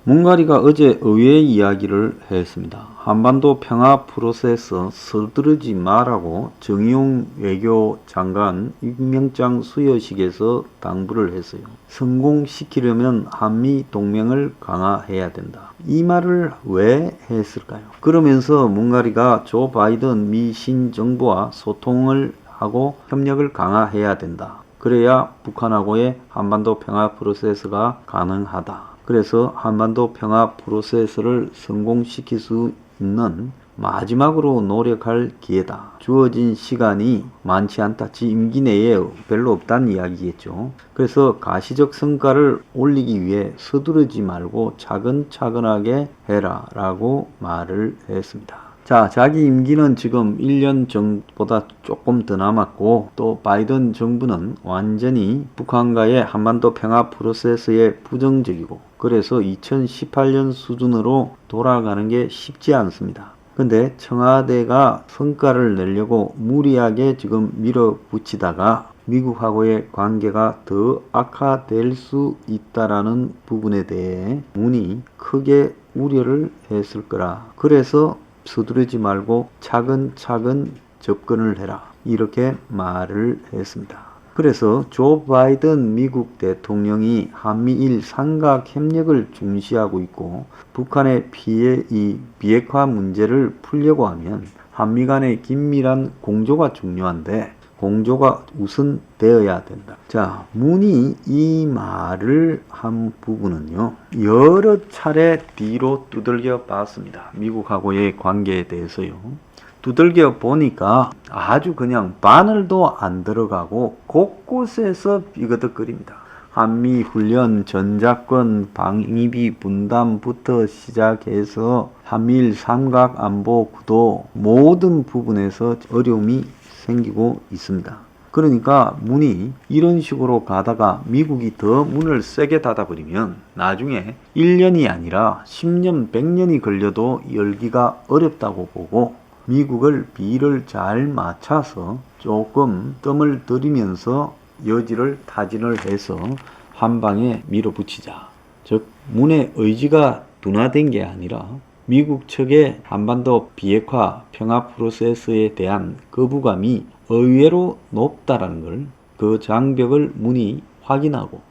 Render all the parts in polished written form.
문가리가 어제 의외의 이야기를 했습니다. 한반도 평화 프로세스 서두르지 마라고 정의용 외교장관 임명장 수여식에서 당부를 했어요. 성공시키려면 한미 동맹을 강화해야 된다. 이 말을 왜 했을까요? 그러면서 문가리가 조 바이든 미 신정부와 소통을 하고 협력을 강화해야 된다. 그래야 북한하고의 한반도 평화 프로세스가 가능하다. 그래서 한반도 평화 프로세스를 성공시킬 수 있는 마지막으로 노력할 기회다. 주어진 시간이 많지 않다. 지 임기 내에 별로 없다는 이야기겠죠. 그래서 가시적 성과를 올리기 위해 서두르지 말고 차근차근하게 해라 라고 말을 했습니다. 자, 자기 임기는 지금 1년 전보다 조금 더 남았고 또 바이든 정부는 완전히 북한과의 한반도 평화 프로세스에 부정적이고 그래서 2018년 수준으로 돌아가는 게 쉽지 않습니다. 근데 청와대가 성과를 내려고 무리하게 지금 밀어붙이다가 미국하고의 관계가 더 악화될 수 있다라는 부분에 대해 문이 크게 우려를 했을 거라. 그래서 서두르지 말고 차근차근 접근을 해라. 이렇게 말을 했습니다. 그래서 조 바이든 미국 대통령이 한미일 삼각 협력을 중시하고 있고 북한의 이 비핵화 문제를 풀려고 하면 한미 간의 긴밀한 공조가 중요한데 공조가 우선되어야 된다. 자, 문이 이 말을 한 부분은요, 여러 차례 뒤로 두들겨 봤습니다. 미국하고의 관계에 대해서요. 두들겨 보니까 아주 그냥 바늘도 안 들어가고 곳곳에서 삐그덕거립니다. 한미 훈련, 전자권, 방위비 분담부터 시작해서 한미일 삼각 안보 구도 모든 부분에서 어려움이 생기고 있습니다. 그러니까 문이 이런 식으로 가다가 미국이 더 문을 세게 닫아버리면 나중에 1년이 아니라 10년, 100년이 걸려도 열기가 어렵다고 보고 미국을 비를 잘 맞춰서 조금 뜸을 들이면서 여지를 타진을 해서 한 방에 밀어붙이자. 즉 문의 의지가 둔화된 게 아니라 미국 측의 한반도 비핵화 평화 프로세스에 대한 거부감이 의외로 높다라는 걸 그 장벽을 문이 확인하고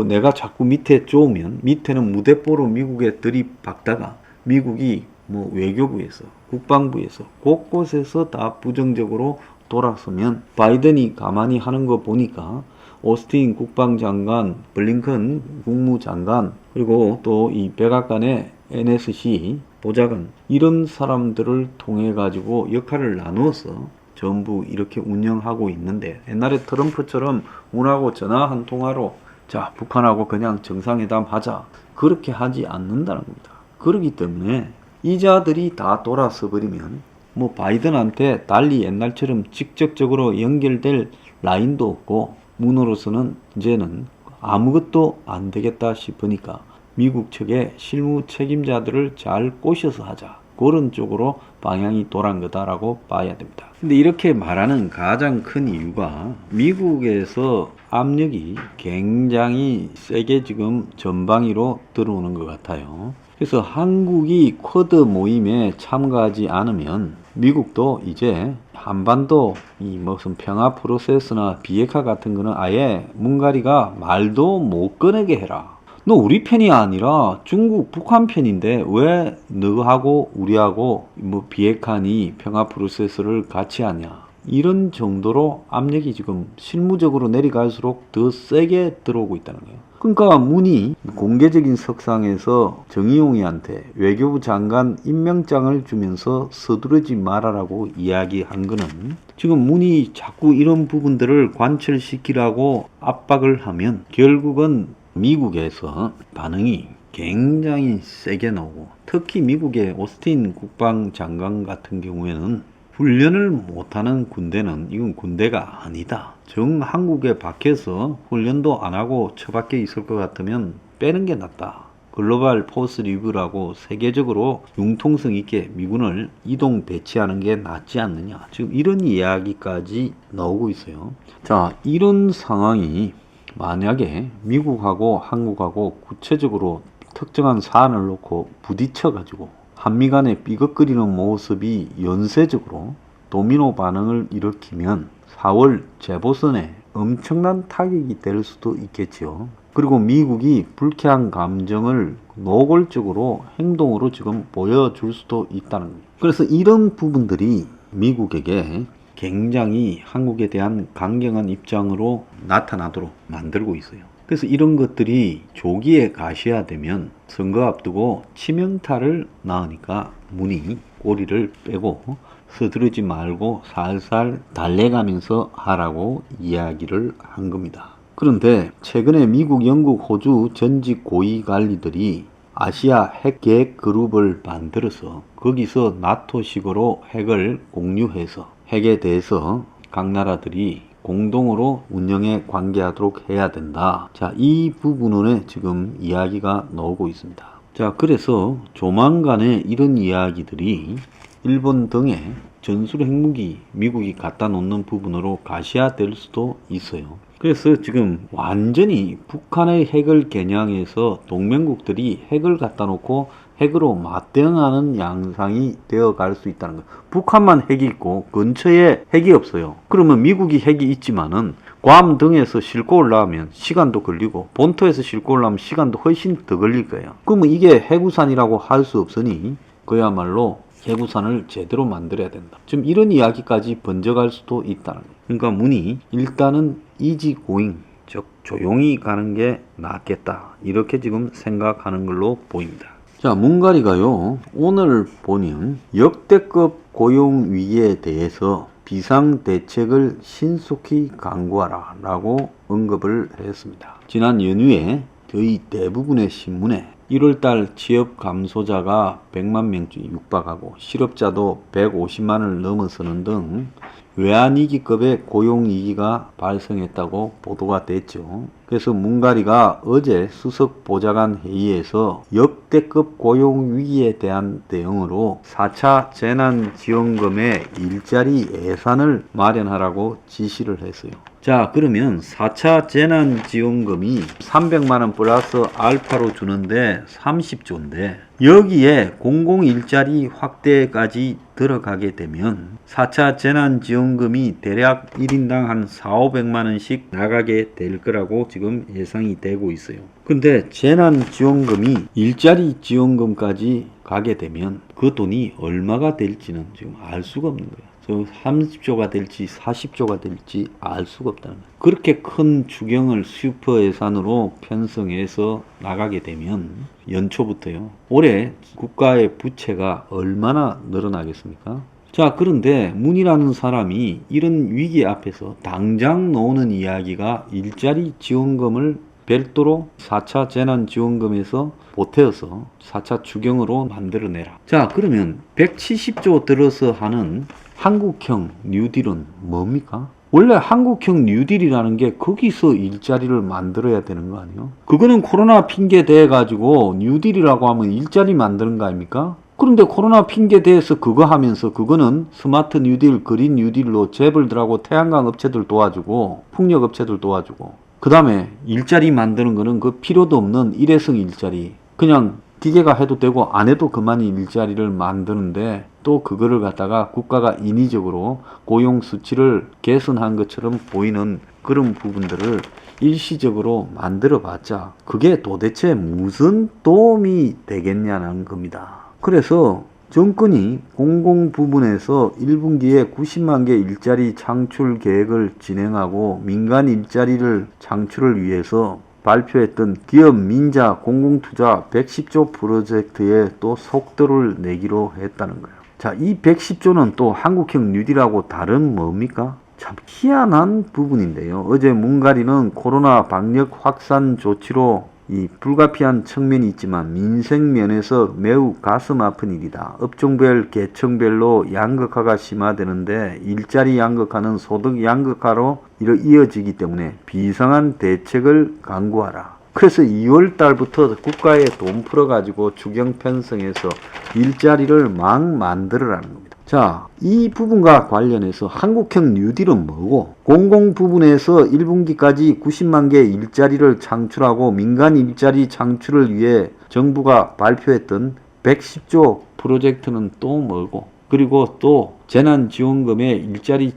내가 자꾸 밑에 쪼으면 밑에는 무대뽀로 미국에 들이박다가 미국이 뭐 외교부에서 국방부에서 곳곳에서 다 부정적으로 돌아서면 바이든이 가만히 하는 거 보니까 오스틴 국방장관, 블링컨 국무장관 그리고 또 이 백악관의 NSC 보좌관 이런 사람들을 통해 가지고 역할을 나누어서 전부 이렇게 운영하고 있는데 옛날에 트럼프처럼 문하고 전화 한 통화로 자 북한하고 그냥 정상회담 하자 그렇게 하지 않는다는 겁니다. 그렇기 때문에 이자들이 다 돌아서 버리면 뭐 바이든한테 달리 옛날처럼 직접적으로 연결될 라인도 없고 문으로서는 이제는 아무것도 안 되겠다 싶으니까 미국 측의 실무 책임자들을 잘 꼬셔서 하자. 그런 쪽으로 방향이 돌아간 거다라고 봐야 됩니다. 근데 이렇게 말하는 가장 큰 이유가 미국에서 압력이 굉장히 세게 지금 전방위로 들어오는 것 같아요. 그래서 한국이 쿼드 모임에 참가하지 않으면 미국도 이제 한반도 이 무슨 평화 프로세스나 비핵화 같은 거는 아예 문가리가 말도 못 꺼내게 해라. 너 우리 편이 아니라 중국, 북한 편인데 왜 너하고 우리하고 뭐 비핵화니 평화 프로세스를 같이 하냐. 이런 정도로 압력이 지금 실무적으로 내려갈수록 더 세게 들어오고 있다는 거예요. 그러니까 문이 공개적인 석상에서 정의용이한테 외교부 장관 임명장을 주면서 서두르지 말아라고 이야기한 거는 지금 문이 자꾸 이런 부분들을 관철시키라고 압박을 하면 결국은 미국에서 반응이 굉장히 세게 나오고 특히 미국의 오스틴 국방장관 같은 경우에는 훈련을 못하는 군대는 이건 군대가 아니다. 정 한국에 박혀서 훈련도 안 하고 처박혀 있을 것 같으면 빼는 게 낫다. 글로벌 포스 리뷰라고 세계적으로 융통성 있게 미군을 이동 배치하는 게 낫지 않느냐. 지금 이런 이야기까지 나오고 있어요. 자, 이런 상황이 만약에 미국하고 한국하고 구체적으로 특정한 사안을 놓고 부딪혀가지고 한미 간의 삐걱거리는 모습이 연쇄적으로 도미노 반응을 일으키면 4월 재보선에 엄청난 타격이 될 수도 있겠지요. 그리고 미국이 불쾌한 감정을 노골적으로 행동으로 지금 보여줄 수도 있다는 거예요. 그래서 이런 부분들이 미국에게 굉장히 한국에 대한 강경한 입장으로 나타나도록 만들고 있어요. 그래서 이런 것들이 조기에 가셔야되면 선거 앞두고 치명타를 낳으니까 문이 꼬리를 빼고 서두르지 말고 살살 달래가면서 하라고 이야기를 한 겁니다. 그런데 최근에 미국, 영국, 호주 전직 고위 관리들이 아시아 핵 계획 그룹을 만들어서 거기서 나토식으로 핵을 공유해서 핵에 대해서 각 나라들이 공동으로 운영에 관계하도록 해야 된다. 자, 이 부분에 지금 이야기가 나오고 있습니다. 자, 그래서 조만간에 이런 이야기들이 일본 등에 전술 핵무기 미국이 갖다 놓는 부분으로 가시화될 수도 있어요. 그래서 지금 완전히 북한의 핵을 겨냥해서 동맹국들이 핵을 갖다 놓고 핵으로 맞대응하는 양상이 되어갈 수 있다는 거예요. 북한만 핵이 있고 근처에 핵이 없어요. 그러면 미국이 핵이 있지만은 괌 등에서 싣고 올라오면 시간도 걸리고 본토에서 싣고 올라오면 시간도 훨씬 더 걸릴 거예요. 그러면 이게 핵우산이라고 할 수 없으니 그야말로 핵우산을 제대로 만들어야 된다. 지금 이런 이야기까지 번져갈 수도 있다는 거예요. 그러니까 문이 일단은 이지 고잉, 즉 조용히 가는 게 낫겠다. 이렇게 지금 생각하는 걸로 보입니다. 자, 문가리가요, 오늘 보면 역대급 고용 위기에 대해서 비상대책을 신속히 강구하라 라고 언급을 했습니다. 지난 연휴에 거의 대부분의 신문에 1월달 취업 감소자가 100만 명쯤 육박하고 실업자도 150만을 넘어서는 등 외환위기급의 고용위기가 발생했다고 보도가 됐죠. 그래서 문가리가 어제 수석 보좌관 회의에서 역대급 고용위기에 대한 대응으로 4차 재난지원금의 일자리 예산을 마련하라고 지시를 했어요. 자, 그러면 4차 재난지원금이 300만원 플러스 알파로 주는데 30조인데 여기에 공공일자리 확대까지 들어가게 되면 4차 재난지원금이 대략 1인당 한 4,500만원씩 나가게 될 거라고 지금 예상이 되고 있어요. 근데 재난지원금이 일자리 지원금까지 가게 되면 그 돈이 얼마가 될지는 지금 알 수가 없는 거예요. 30조가 될지 40조가 될지 알 수가 없다는 거예요. 그렇게 큰 추경을 슈퍼 예산으로 편성해서 나가게 되면 연초부터요. 올해 국가의 부채가 얼마나 늘어나겠습니까? 자, 그런데 문이라는 사람이 이런 위기 앞에서 당장 나오는 이야기가 일자리 지원금을 별도로 4차 재난지원금에서 보태어서 4차 추경으로 만들어내라. 자, 그러면 170조 들어서 하는 한국형 뉴딜은 뭡니까? 원래 한국형 뉴딜이라는 게 거기서 일자리를 만들어야 되는 거 아니에요? 그거는 코로나 핑계 대가지고 뉴딜이라고 하면 일자리 만드는 거 아닙니까? 그런데 코로나 핑계 대해서 그거 하면서 그거는 스마트 뉴딜, 그린 뉴딜로 재벌들하고 태양광 업체들 도와주고 풍력 업체들 도와주고 그 다음에 일자리 만드는 거는 그 필요도 없는 일회성 일자리 그냥 기계가 해도 되고 안 해도 그만이 일자리를 만드는데 또 그거를 갖다가 국가가 인위적으로 고용 수치를 개선한 것처럼 보이는 그런 부분들을 일시적으로 만들어 봤자 그게 도대체 무슨 도움이 되겠냐는 겁니다. 그래서 정권이 공공 부분에서 1분기에 90만 개 일자리 창출 계획을 진행하고 민간 일자리를 창출을 위해서 발표했던 기업 민자 공공투자 110조 프로젝트에 또 속도를 내기로 했다는 거예요. 자, 이 110조는 또 한국형 뉴딜하고 다른 뭡니까? 참 희한한 부분인데요. 어제 문가리는 코로나 방역 확산 조치로 이 불가피한 측면이 있지만 민생면에서 매우 가슴 아픈 일이다. 업종별, 계층별로 양극화가 심화되는데 일자리 양극화는 소득 양극화로 이어지기 때문에 비상한 대책을 강구하라. 그래서 2월 달부터 국가에 돈 풀어가지고 추경 편성해서 일자리를 막 만들어라는 겁니다. 자, 이 부분과 관련해서 한국형 뉴딜은 뭐고, 공공 부분에서 1분기까지 90만 개 일자리를 창출하고 민간 일자리 창출을 위해 정부가 발표했던 110조 프로젝트는 또 뭐고, 그리고 또 재난지원금에 일자리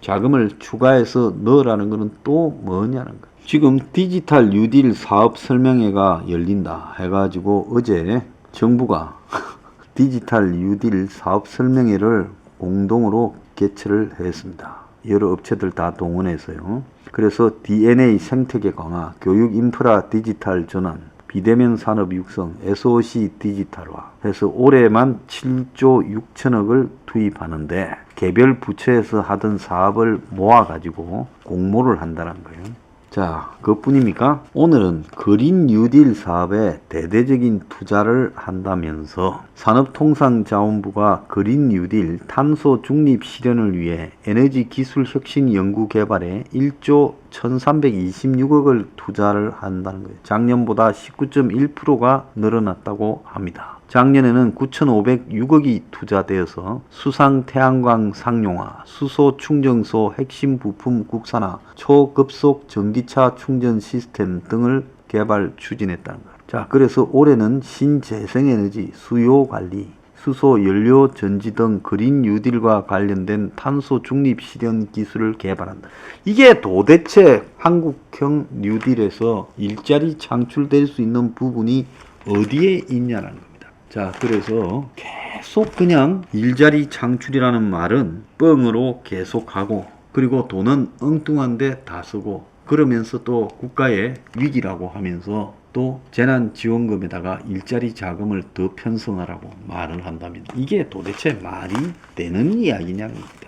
자금을 추가해서 넣으라는 것은 또 뭐냐는 거예요. 지금 디지털 뉴딜 사업 설명회가 열린다 해가지고 어제 정부가 디지털 뉴딜 사업 설명회를 공동으로 개최를 했습니다. 여러 업체들 다 동원해서요. 그래서 DNA 생태계 강화, 교육 인프라 디지털 전환, 비대면 산업 육성, SOC 디지털화 해서 올해만 7조 6천억을 투입하는데 개별 부처에서 하던 사업을 모아가지고 공모를 한다는 거예요. 자, 그것뿐입니까? 오늘은 그린 뉴딜 사업에 대대적인 투자를 한다면서 산업통상자원부가 그린 뉴딜 탄소 중립 실현을 위해 에너지 기술 혁신 연구 개발에 1조 1326억을 투자를 한다는 거예요. 작년보다 19.1%가 늘어났다고 합니다. 작년에는 9,506억이 투자되어서 수상 태양광 상용화, 수소 충전소 핵심 부품 국산화, 초급속 전기차 충전 시스템 등을 개발 추진했다는 거예요. 자, 그래서 올해는 신재생에너지, 수요 관리, 수소 연료 전지 등 그린 뉴딜과 관련된 탄소 중립 실현 기술을 개발한다. 이게 도대체 한국형 뉴딜에서 일자리 창출될 수 있는 부분이 어디에 있냐는 겁니다. 자, 그래서 계속 그냥 일자리 창출이라는 말은 뻥으로 계속하고, 그리고 돈은 엉뚱한데 다 쓰고, 그러면서 또 국가의 위기라고 하면서 또 재난지원금에다가 일자리 자금을 더 편성하라고 말을 한다면 이게 도대체 말이 되는 이야기냐는 겁니다.